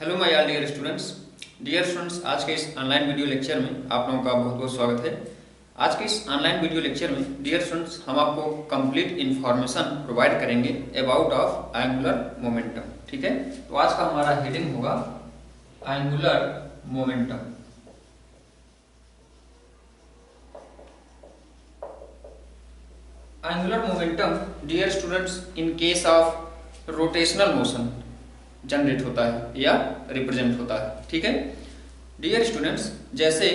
Hello my all dear students. आज के इस ऑनलाइन वीडियो लेक्चर में आप लोगों का बहुत बहुत स्वागत है। आज के इस ऑनलाइन वीडियो लेक्चर में डियर स्टूडेंट्स हम आपको कंप्लीट इन्फॉर्मेशन प्रोवाइड करेंगे अबाउट ऑफ एंगुलर मोमेंटम। ठीक है, तो आज का हमारा हेडिंग होगा angular momentum. Angular momentum dear students in case of rotational motion generate होता है या रिप्रेजेंट होता है। ठीक है डियर स्टूडेंट्स, जैसे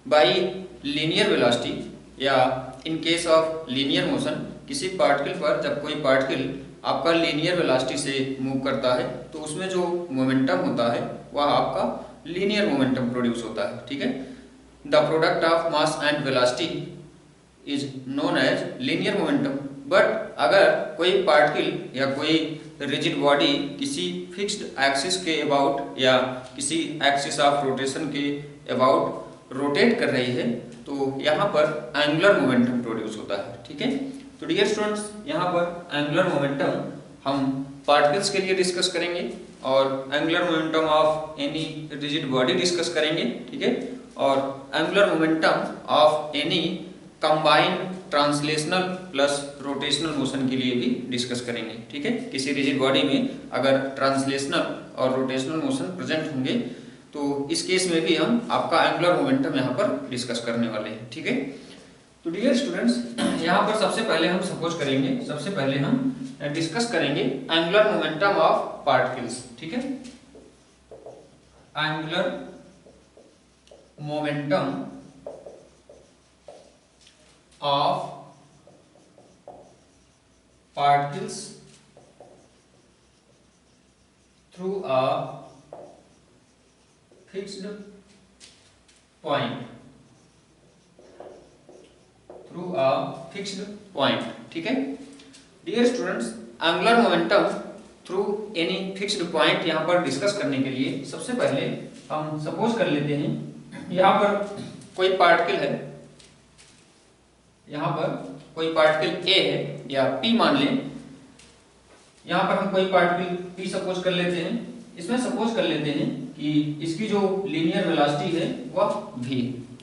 बाई लीनियर वेलोसिटी या in case of linear motion, किसी पार्टिकल पर जब कोई पार्टिकल आपका लीनियर वेलोसिटी से मूव करता है तो उसमें जो मोमेंटम होता है वह आपका लीनियर मोमेंटम प्रोड्यूस होता है। ठीक है, the product of mass and velocity is known as linear momentum. But अगर कोई पार्टिकल या कोई रिजिड बॉडी किसी फिक्स्ड एक्सिस के अबाउट या किसी एक्सिस ऑफ रोटेशन के अबाउट रोटेट कर रही है तो यहाँ पर एंगुलर मोमेंटम प्रोड्यूस होता है। ठीक है, तो डियर स्टूडेंट्स यहाँ पर एंगुलर मोमेंटम हम पार्टिकल्स के लिए डिस्कस करेंगे और angular momentum of any rigid body discuss करेंगे। ठीक है, और angular momentum of any combined translational plus rotational motion के लिए भी डिस्कस करेंगे। ठीक है, किसी रिजिड बॉडी में अगर ट्रांसलेशनल और रोटेशनल मोशन प्रेजेंट होंगे तो इस केस में भी हम आपका एंगुलर मोमेंटम यहाँ पर डिस्कस करने वाले हैं। ठीक है, तो डियर स्टूडेंट्स यहाँ पर सबसे पहले हम डिस्कस करेंगे एंगुलर मोमेंटम ऑफ पार्टिकल्स। ठीक है, angular momentum of particles through a fixed point, ठीक है dear students, angular momentum through any fixed point यहाँ पर डिस्कस करने के लिए सबसे पहले हम सपोज कर लेते हैं यहाँ पर कोई पार्टिकल है, यहाँ पर कोई पार्टिकल A है या P मान लें। यहाँ पर हम कोई पार्टिकल P सपोज कर लेते हैं। इसमें सपोज कर लेते हैं कि इसकी जो लीनियर वेलोसिटी है वह v।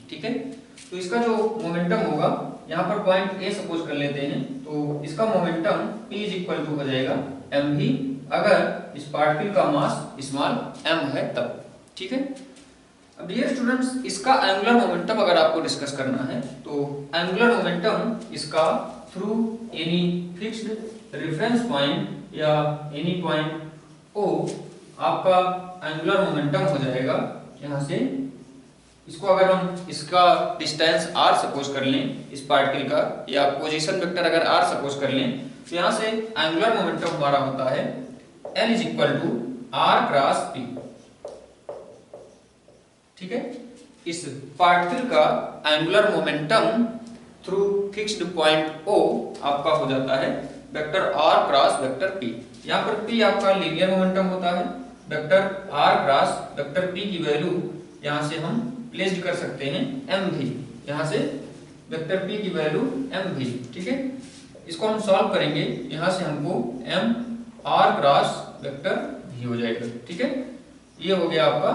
ठीक है, तो इसका जो मोमेंटम होगा यहाँ पर पॉइंट A सपोज कर लेते हैं तो इसका momentum P is equal to हो जाएगा mv, अगर इस पार्टिकल का मास स्मॉल m है तब। ठीक है, अब डियर स्टूडेंट्स इसका एंगुलर मोमेंटम अगर आपको डिस्कस करना है तो एंगुलर मोमेंटम इसका through any fixed reference point या एनी पॉइंट O आपका एंगुलर मोमेंटम हो जाएगा। यहाँ से इसको अगर हम इसका डिस्टेंस r सपोज कर लें इस पार्टिकल का, या पोजीशन वेक्टर अगर r सपोज कर लें तो यहाँ से एंगुलर मोमेंटम हमारा होता है L is equal to r cross p। ठीक है, इस पार्टिकल का angular momentum through fixed point O आपका हो जाता है vector r cross vector p। यहाँ पर p आपका लीनियर मोमेंटम होता है, vector r cross vector p की वैल्यू यहाँ से हम प्लेस्ड कर सकते हैं mv, यहाँ से वेक्टर p की वैल्यू mv। ठीक है, इसको हम सॉल्व करेंगे, यहाँ से हमको m r cross vector v हो जाएगा। ठीक है, ये हो गया आपका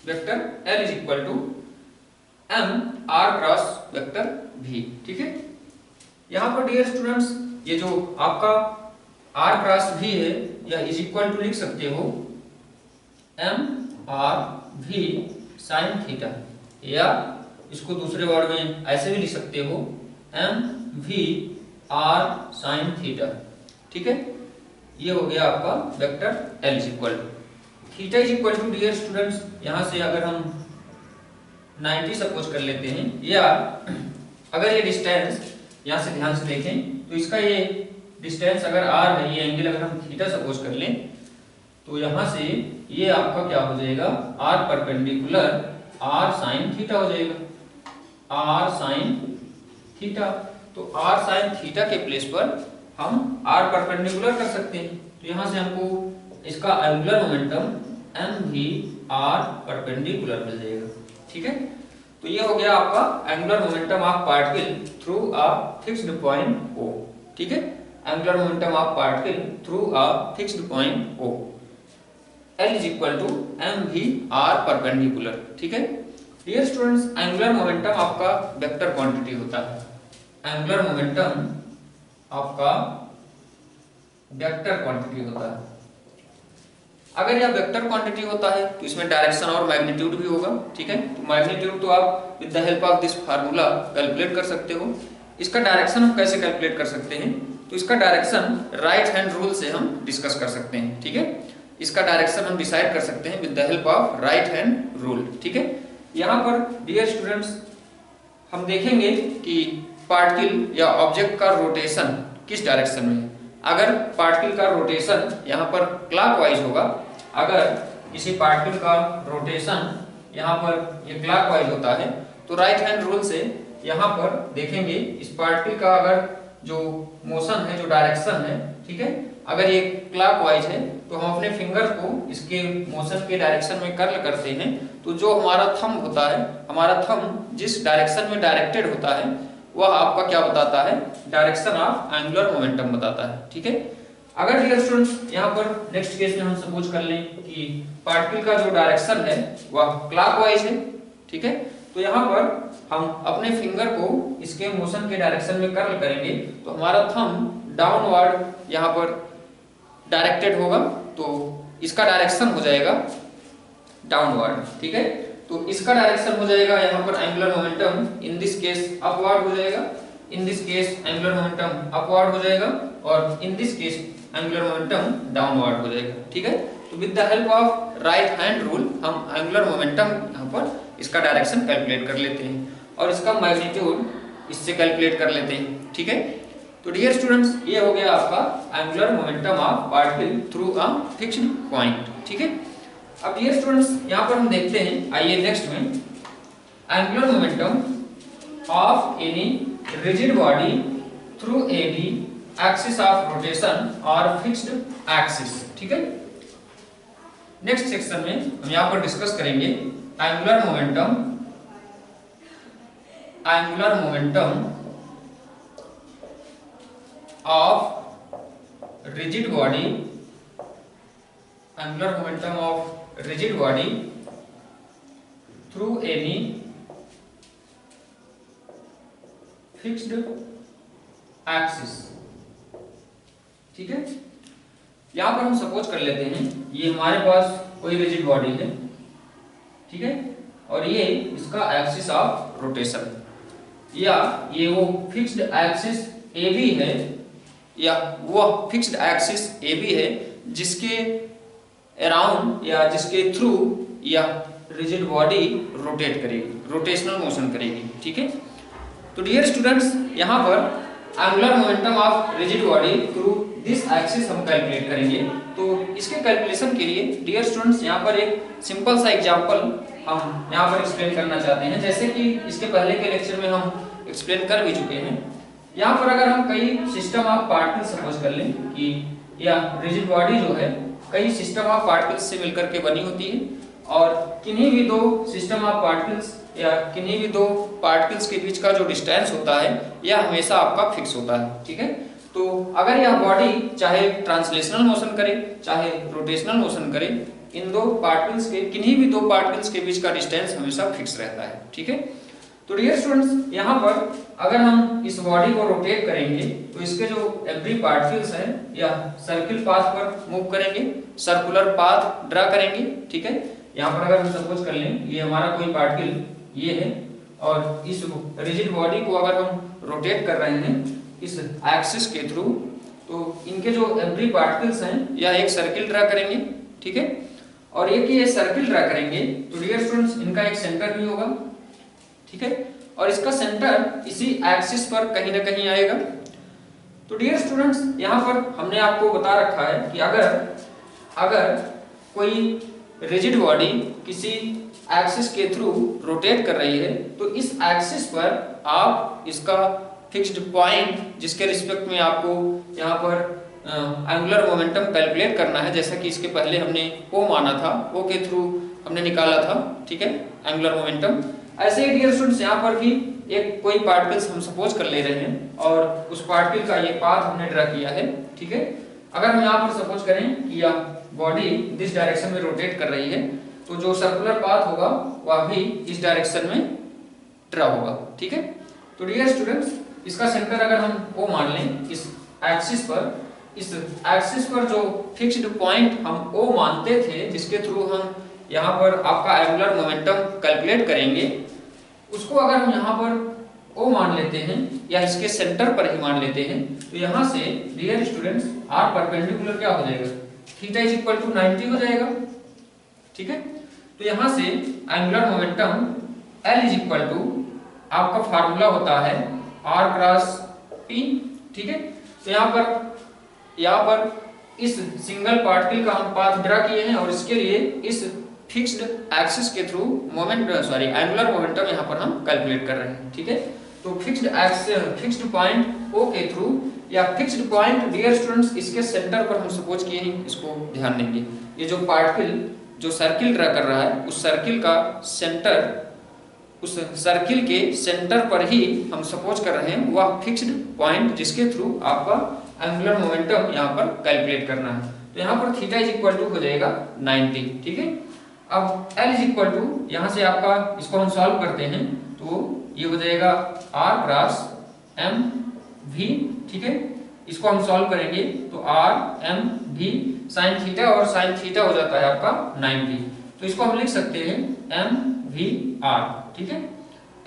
vector L is equal to m r cross vector v। ठीक है, यहाँ पर डियर स्टूडेंट्स ये जो आपका r क्रॉस v है यह इज इक्वल टू लिख सकते हो m r v sine theta, या इसको दूसरे वर्ड में ऐसे भी लिख सकते हो m v r sine theta. ठीक है, ये हो गया आपका vector L is equal to theta is equal to dear students, यहाँ से अगर हम 90 सपोज कर लेते हैं, या अगर ये डिस्टेंस यहाँ से ध्यान से देखें तो इसका ये डिस्टेंस अगर r है, ये एंगल अगर हम थीटा सपोज कर लें तो यहाँ से ये आपका क्या हो जाएगा r perpendicular r sine theta हो जाएगा, r साइन थीटा। तो r साइन थीटा के प्लेस पर हम r परपेंडिकुलर कर सकते हैं, तो यहाँ से हमको इसका angular momentum mv r perpendicular मिल जाएगा। ठीक है, तो ये हो गया आपका angular momentum of particle through a fixed point O। ठीक है, angular momentum of particle through a fixed point O। L is equal to M V R perpendicular. ठीक है डियर स्टूडेंट्स, एंगुलर मोमेंटम आपका वेक्टर क्वांटिटी होता है। Angular momentum आपका vector quantity होता है। अगर यह वेक्टर क्वांटिटी होता है तो इसमें डायरेक्शन और मैग्नीट्यूड भी होगा। ठीक है, तो मैग्नीट्यूड तो आप with the help of this formula calculate कर सकते हो। इसका डायरेक्शन हम कैसे कैलकुलेट कर सकते हैं, तो इसका डायरेक्शन राइट हैंड रूल से हम डिस्कस कर सकते हैं। ठीक है, इसका डायरेक्शन हम डिसाइड कर सकते हैं with the help of right hand rule. ठीक है, यहाँ पर डियर स्टूडेंट्स हम देखेंगे कि पार्टिकल या ऑब्जेक्ट का रोटेशन किस डायरेक्शन में है। अगर पार्टिकल का रोटेशन यहाँ पर क्लॉकवाइज होगा, अगर किसी पार्टिकल का रोटेशन यहाँ पर ये क्लॉकवाइज होता है तो राइट हैंड रूल से यहाँ पर देखेंगे इस पार्टिकल का अगर जो मोशन है, जो डायरेक्शन है, ठीक है, अगर ये क्लॉकवाइज है तो हम अपने फिंगर को इसके मोशन के डायरेक्शन में कर्ल करते हैं तो जो हमारा थंब होता है, हमारा थंब जिस डायरेक्शन में डायरेक्टेड होता है वह आपका क्या बताता है, डायरेक्शन ऑफ एंगुलर मोमेंटम बताता है। ठीक है, अगर डियर स्टूडेंट्स यहाँ पर नेक्स्ट केस में हम सपोज कर लें कि पार्टिकल का जो डायरेक्शन है वह क्लॉकवाइज है। ठीक है, तो यहाँ पर हम अपने फिंगर को इसके मोशन के डायरेक्शन में कर्ल करेंगे तो हमारा थंब डाउनवर्ड यहाँ पर डायरेक्टेड होगा तो इसका डायरेक्शन हो जाएगा डाउनवर्ड। ठीक है, तो इसका डायरेक्शन हो जाएगा यहाँ पर angular momentum in this case upward हो जाएगा, in this case angular momentum upward हो जाएगा और in this case angular momentum downward हो जाएगा। ठीक है, तो with the help of right hand rule हम एंगुलर मोमेंटम यहाँ पर इसका डायरेक्शन कैलकुलेट कर लेते हैं और इसका मैग्नीट्यूड इससे कैलकुलेट कर लेते हैं। ठीक है, तो डियर स्टूडेंट्स ये हो गया आपका angular momentum of particle through a fixed point. ठीक है, अब डियर स्टूडेंट्स यहाँ पर हम देखते हैं, आइए नेक्स्ट में, angular momentum of any rigid body through any axis of rotation और फिक्स्ड एक्सिस। ठीक है, नेक्स्ट सेक्शन में हम यहाँ पर डिस्कस करेंगे angular momentum of rigid body, angular momentum of rigid body through any fixed axis. ठीक है, यहां पर हम सपोज कर लेते हैं ये हमारे पास कोई रिजिड बॉडी है। ठीक है, और ये इसका एक्सिस ऑफ रोटेशन है या ये वो फिक्स्ड एक्सिस ए बी है या वो फिक्स्ड एक्सिस ए बी है जिसके अराउंड या जिसके थ्रू या रिजिड बॉडी रोटेट करेगी, रोटेशनल मोशन करेगी। ठीक है, तो डियर स्टूडेंट्स यहाँ पर angular momentum of rigid body through this axis हम कैलकुलेट करेंगे। तो इसके कैलकुलेशन के लिए डियर स्टूडेंट्स यहाँ पर एक सिंपल सा एग्जांपल हम यहाँ पर एक्सप्लेन करना चाहते हैं, जैसे कि इसके पहले के लेक्चर में हम एक्सप्लेन कर भी चुके हैं। यहाँ पर अगर हम कई सिस्टम ऑफ पार्टिकल्स सपोज कर लें कि या रिजिड बॉडी जो है कई सिस्टम ऑफ पार्टिकल्स से मिलकर के बनी होती है और किन्हीं भी दो सिस्टम ऑफ पार्टिकल्स या किन्हीं भी दो पार्टिकल्स के बीच का जो डिस्टेंस होता है यह हमेशा आपका फिक्स होता है। ठीक है, तो अगर यह बॉडी चाहे ट्रांसलेशनल मोशन करे चाहे रोटेशनल मोशन करे, इन दो पार्टिकल्स के किन्हीं भी दो पार्टिकल्स के बीच का डिस्टेंस हमेशा फिक्स रहता है। ठीक है, तो डियर स्टूडेंट्स यहाँ पर अगर हम इस बॉडी को रोटेट करेंगे तो इसके जो एवरी पार्टिकल्स हैं या सर्किल पाथ पर मूव करेंगे, सर्कुलर पाथ ड्रा करेंगे। ठीक है, यहाँ पर अगर हम सपोज कर लें ये हमारा कोई पार्टिकल ये है और इस रिजिड बॉडी को अगर हम रोटेट कर रहे हैं इस एक्सिस के थ्रू तो इनके जो एवरी पार्टिकल्स हैं या एक सर्किल ड्रा करेंगे। ठीक है, और एक ये सर्किल ड्रा करेंगे तो डियर स्टूडेंट्स इनका एक सेंटर भी होगा। ठीक है, और इसका सेंटर इसी एक्सिस पर कहीं ना कहीं आएगा। तो डियर स्टूडेंट्स यहाँ पर हमने आपको बता रखा है कि अगर कोई रिजिड बॉडी किसी एक्सिस के थ्रू रोटेट कर रही है तो इस एक्सिस पर आप इसका फिक्स्ड पॉइंट जिसके रिस्पेक्ट में आपको यहाँ पर एंगुलर मोमेंटम कैलकुलेट करना है, जैसा कि इसके पहले हमने ओ माना था, ओ के थ्रू हमने निकाला था। ठीक है, एंगुलर मोमेंटम। ऐसे ही डियर स्टूडेंट्स यहाँ पर भी एक कोई पार्टिकल्स हम सपोज कर ले रहे हैं और उस पार्टिकल का ये पाथ हमने ड्रा किया है। ठीक है, अगर हम यहाँ पर सपोज करें कि यह बॉडी दिस डायरेक्शन में रोटेट कर रही है, तो जो सर्कुलर पाथ होगा वह भी इस डायरेक्शन में ड्रा होगा। ठीक है, तो डियर स्टूडेंट्स, इसका सेंटर अगर हम O मान लें इस एक्सिस पर जो फिक्स्ड पॉइंट हम O मानते थे, जिसके थ्रू हम यहाँ पर आपका एंगुलर मोमेंटम कैलकुलेट करेंगे, उसको अगर हम यहाँ पर O मान लेते हैं या इसके सेंटर पर ही मान लेते हैं, तो यहाँ से डियर स्टूडेंट्स R परपेंडिकुलर क्या हो जाएगा, थीटा इज इक्वल टू 90 हो जाएगा। ठीक है, तो यहाँ से angular momentum L is equal to आपका फार्मूला होता है R क्रॉस P। ठीक है, तो यहाँ पर इस सिंगल पार्टिकल का हम पाथ ड्रा किए हैं और इसके लिए इस फिक्स्ड एक्सिस के थ्रू एंगुलर मोमेंटम यहाँ पर हम कैलकुलेट कर रहे हैं। ठीक है, तो फिक्स्ड पॉइंट O के थ्रू या फिक्स्ड पॉइंट डियर स्टूडेंट्स इसके सेंटर पर हम सपोज किए हैं, इसको ध्यान देंगे। ये जो पार्टिकल जो सर्किल ड्रा कर रहा है, उस सर्किल का सेंटर, उस सर्किल के सेंटर पर ही हम सपोज कर रहे हैं वह फिक्स्ड पॉइंट जिसके थ्रू आपका एंगुलर मोमेंटम यहाँ पर कैलकुलेट करना है। तो यहाँ पर थीटा इज इक्वल टू हो जाएगा 90। ठीक है, अब L इज इक्वल टू यहाँ से आपका इसको हम सॉल्व करते हैं तो ये हो जाएगा R क्रॉस M V। ठीक है, इसको हम सॉल्व करेंगे तो R M V sine theta और साइन थीटा हो जाता है आपका 90, तो इसको हम लिख सकते हैं M V R। ठीक है,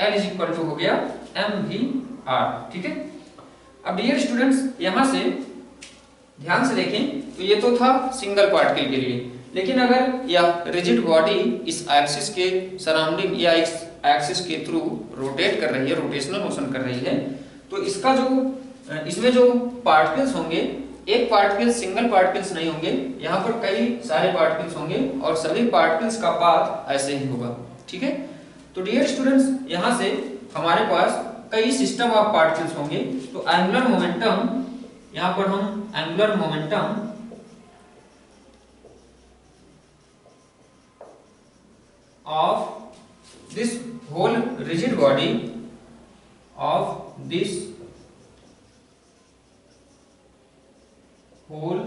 L इज इक्वल टू हो गया M V R। ठीक है, अब डियर स्टूडेंट्स यहाँ से ध्यान से देखें तो ये तो था सिंगल पार्टिकल के लिए, लेकिन अगर यह रिजिड बॉडी इस एक्सिस के सराउंडिंग या इस एक्सिस के थ्रू रोटेट कर रही है, रोटेशनल मोशन कर रही है, तो इसका जो इसमें जो पार्टिकल्स होंगे, एक पार्टिकल सिंगल पार्टिकल्स नहीं होंगे, यहाँ पर कई सारे पार्टिकल्स होंगे और सभी पार्टिकल्स का पाथ ऐसे ही होगा। ठीक है, तो डियर स्टूडेंट्स यहाँ से हमारे पास कई सिस्टम ऑफ पार्टिकल्स होंगे, तो एंगुलर मोमेंटम, यहाँ पर हम angular momentum of this whole rigid body of this whole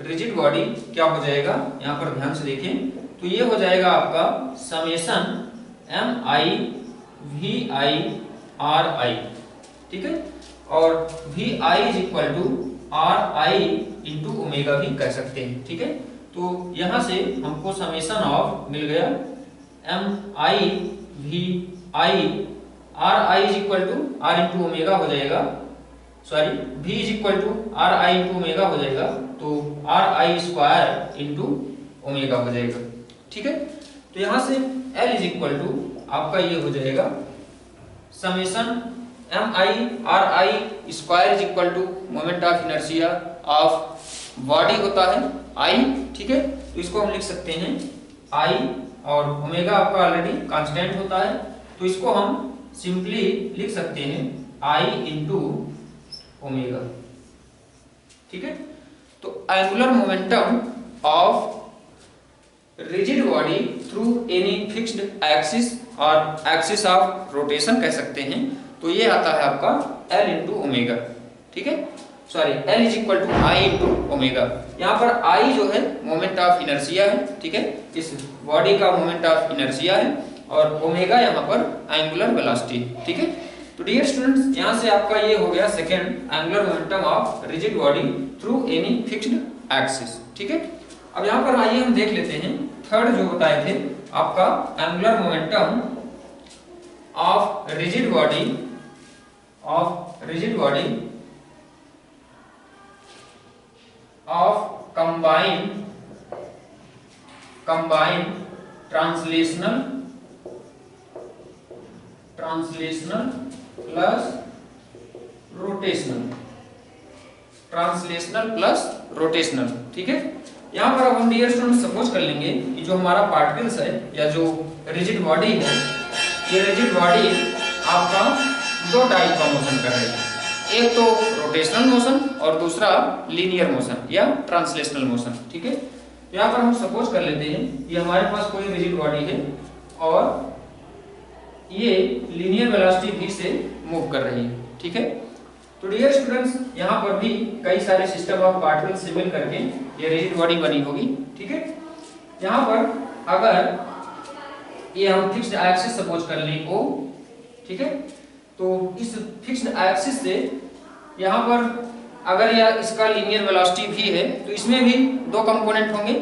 rigid body क्या हो जाएगा, यहाँ पर ध्यान से देखें तो ये हो जाएगा आपका समेशन MI VI RI। ठीक है, और VI is equal to RI into omega भी कह सकते हैं। ठीक है, तो यहाँ से हमको समेशन ऑफ मिल गया MI VI RI is equal to R into omega हो जाएगा, sorry V is equal to RI into omega हो जाएगा, तो RI स्क्वायर इंटू ओमेगा हो जाएगा। ठीक है, तो यहाँ से L इज इक्वल टू आपका ये हो जाएगा summation MI RI square is equal to moment of inertia of body होता है I। ठीक है, तो इसको हम लिख सकते हैं I, और ओमेगा आपका ऑलरेडी कांस्टेंट होता है, तो इसको हम सिंपली लिख सकते हैं I इंटू ओमेगा। ठीक है, तो angular momentum of rigid body through any fixed axis और एक्सिस ऑफ रोटेशन कह सकते हैं, तो ये आता है आपका L इंटू ओमेगा। ठीक है, sorry L is equal to I into omega. यहाँ पर I जो है मोमेंट ऑफ इनर्शिया है। ठीक है, इस बॉडी का मोमेंट ऑफ इनर्शिया है और ओमेगा यहाँ पर एंगुलर वेलोसिटी। ठीक है, तो डियर स्टूडेंट्स यहाँ से आपका ये हो गया second angular momentum of rigid body through any fixed axis. ठीक है, अब यहाँ पर आइए हम देख लेते हैं थर्ड जो बताए थे आपका angular momentum of rigid body of combined translational plus rotational। ठीक है, यहाँ पर अब हम डियर स्टूडेंट सपोज कर लेंगे कि जो हमारा पार्टिकल्स है या जो रिजिड बॉडी है, ये रिजिड बॉडी आपका दो टाइप का मोशन कर रही है, एक तो रोटेशनल मोशन और दूसरा लीनियर मोशन या ट्रांसलेशनल मोशन। ठीक है, यहाँ पर हम सपोज कर लेते हैं कि हमारे पास कोई रिजिड बॉडी है और ये लीनियर वेलोसिटी v से मूव कर रही है, ठीक है। तो डियर स्टूडेंट्स, यहाँ पर भी कई सारे सिस्टम ऑफ पार्टिकल से मिल करके ये रिजिड बॉडी बनी होगी, ठीक है। यहाँ पर अगर ये हम फिक्स्ड एक्सिस सपोज कर लें O, ठीक है, तो इस फिक्स्ड एक्सिस से यहाँ पर अगर यह इसका लीनियर वेलोसिटी भी है तो इसमें भी दो कंपोनेंट होंगे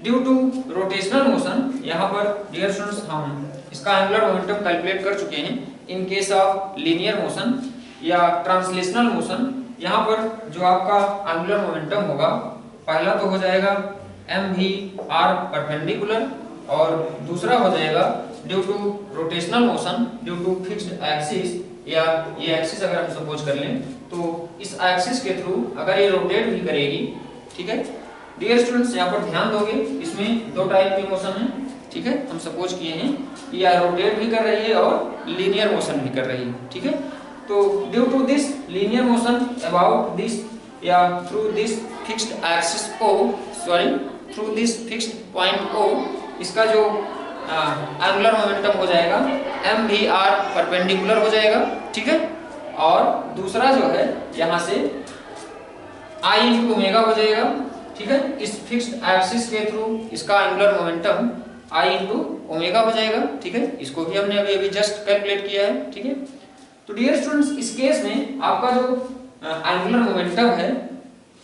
ड्यू टू रोटेशनल मोशन। यहाँ पर डियर स्टूडेंट्स हम इसका एंगुलर मोमेंटम कैलकुलेट कर चुके हैं इन केस ऑफ लीनियर मोशन या ट्रांसलेशनल मोशन। यहाँ पर जो आपका एंगुलर मोमेंटम होगा पहला तो हो जाएगा mv_r परपेंडिकुलर और दूसरा हो जाएगा due to rotational motion due to fixed axis, या ये एक्सिस अगर हम सपोज कर लें तो इस एक्सिस के थ्रू अगर ये रोटेट भी करेगी, ठीक है डियर स्टूडेंट्स, यहाँ पर ध्यान दोगे इसमें दो टाइप की मोशन है, ठीक है। हम सपोज किए हैं कि यह रोटेट भी कर रही है और लीनियर मोशन भी कर रही है, ठीक है। तो due to this linear motion about this या through this fixed axis O, sorry through this fixed point O, इसका जो एंगुलर मोमेंटम हो जाएगा mv_r परपेंडिकुलर हो जाएगा, ठीक है। और दूसरा जो है यहाँ से I × ओमेगा हो जाएगा, ठीक है। इस फिक्स्ड एक्सिस के थ्रू इसका एंगुलर मोमेंटम I × ओमेगा हो जाएगा, ठीक है। इसको भी हमने अभी जस्ट कैलकुलेट किया है, ठीक है। तो डियर स्टूडेंट्स, इस केस में आपका जो एंगुलर मोमेंटम है,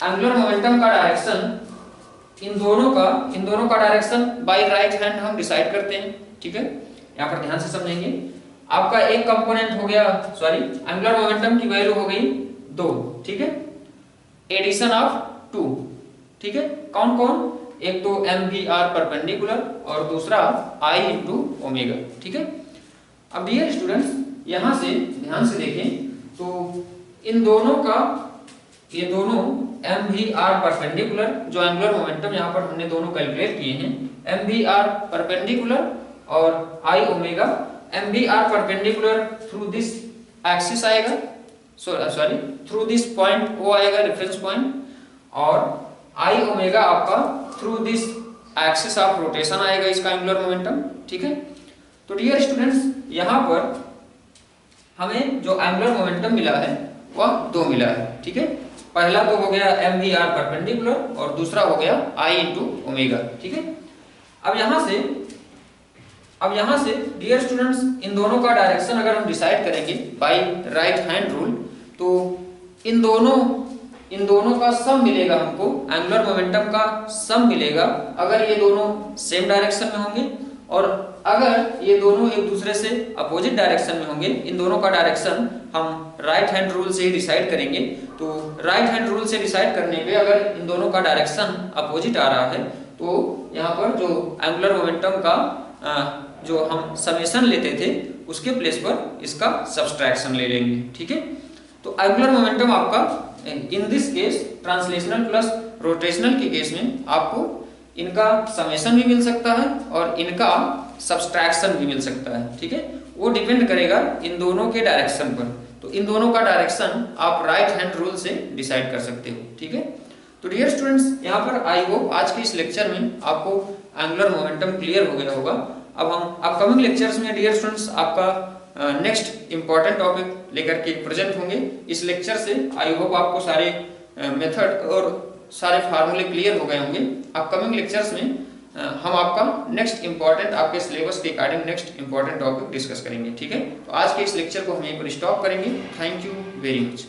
एंगुलर मोमेंटम का डायरेक्शन इन दोनों का डायरेक्शन बाय राइट हैंड हम डिसाइड करते हैं, ठीक है। यहाँ पर ध्यान से समझेंगे। आपका एक कंपोनेंट हो गया, सॉरी एंगुलर मोमेंटम की वैल्यू हो गई 2, ठीक है, एडिशन ऑफ 2, ठीक है। कौन कौन? एक तो mv_r परपेंडिकुलर और दूसरा I × ओमेगा, ठीक है। अब डियर स्टूडेंट्स, यहाँ से ध्यान से देखें तो इन दोनों का, ये दोनों mv_r परपेंडिकुलर जो एंगुलर मोमेंटम यहाँ पर हमने दोनों कैलकुलेट किए हैं, mv_r परपेंडिकुलर और I omega, mv_r perpendicular through this axis आएगा, sorry through this point O आएगा रेफरेंस पॉइंट, और I ओमेगा आपका through this axis of rotation आएगा इसका एंगुलर मोमेंटम, ठीक है। तो डियर स्टूडेंट्स, यहाँ पर हमें जो एंगुलर मोमेंटम मिला है वह 2 मिला है, ठीक है। पहला तो हो गया mv_r परपेंडिकुलर और दूसरा हो गया I × ओमेगा, ठीक है। अब यहाँ से डियर स्टूडेंट्स, इन दोनों का डायरेक्शन अगर हम डिसाइड करेंगे बाय राइट हैंड रूल, तो इन दोनों का सम मिलेगा हमको, एंगुलर मोमेंटम का सम मिलेगा अगर ये दोनों सेम डायरेक्शन में होंगे, और अगर ये दोनों एक दूसरे से अपोजिट डायरेक्शन में होंगे, इन दोनों का डायरेक्शन हम राइट हैंड रूल से ही डिसाइड करेंगे। तो राइट हैंड रूल से डिसाइड करने पे अगर इन दोनों का डायरेक्शन अपोजिट आ रहा है तो यहाँ पर जो एंगुलर मोमेंटम का जो हम समेशन लेते थे उसके प्लेस पर इसका सब्सट्रैक्शन ले लेंगे, ठीक है। तो एंगुलर मोमेंटम आपका in this case translational plus rotational के केस में आपको इनका समेशन भी मिल सकता है और इनका सब्सट्रैक्शन भी मिल सकता है, ठीक है। वो डिपेंड करेगा इन दोनों के डायरेक्शन पर। तो इन दोनों का डायरेक्शन आप राइट हैंड रूल से डिसाइड कर सकते हो, ठीक है। तो डियर स्टूडेंट्स, यहाँ पर आई होप आज के इस लेक्चर में आपको एंगुलर मोमेंटम क्लियर हो गया होगा। अब हम अपकमिंग लेक्चर्स में डियर स्टूडेंट्स आपका नेक्स्ट इंपॉर्टेंट टॉपिक लेकर के प्रेजेंट होंगे। इस लेक्चर से आई होप आपको सारे मेथड और सारे फार्मूले क्लियर हो गए होंगे। अपकमिंग लेक्चर्स में हम आपका नेक्स्ट इंपॉर्टेंट आपके सिलेबस के according next important topic discuss करेंगे, ठीक है। तो आज के इस लेक्चर को हम यहीं पर स्टॉप करेंगे। Thank you very much.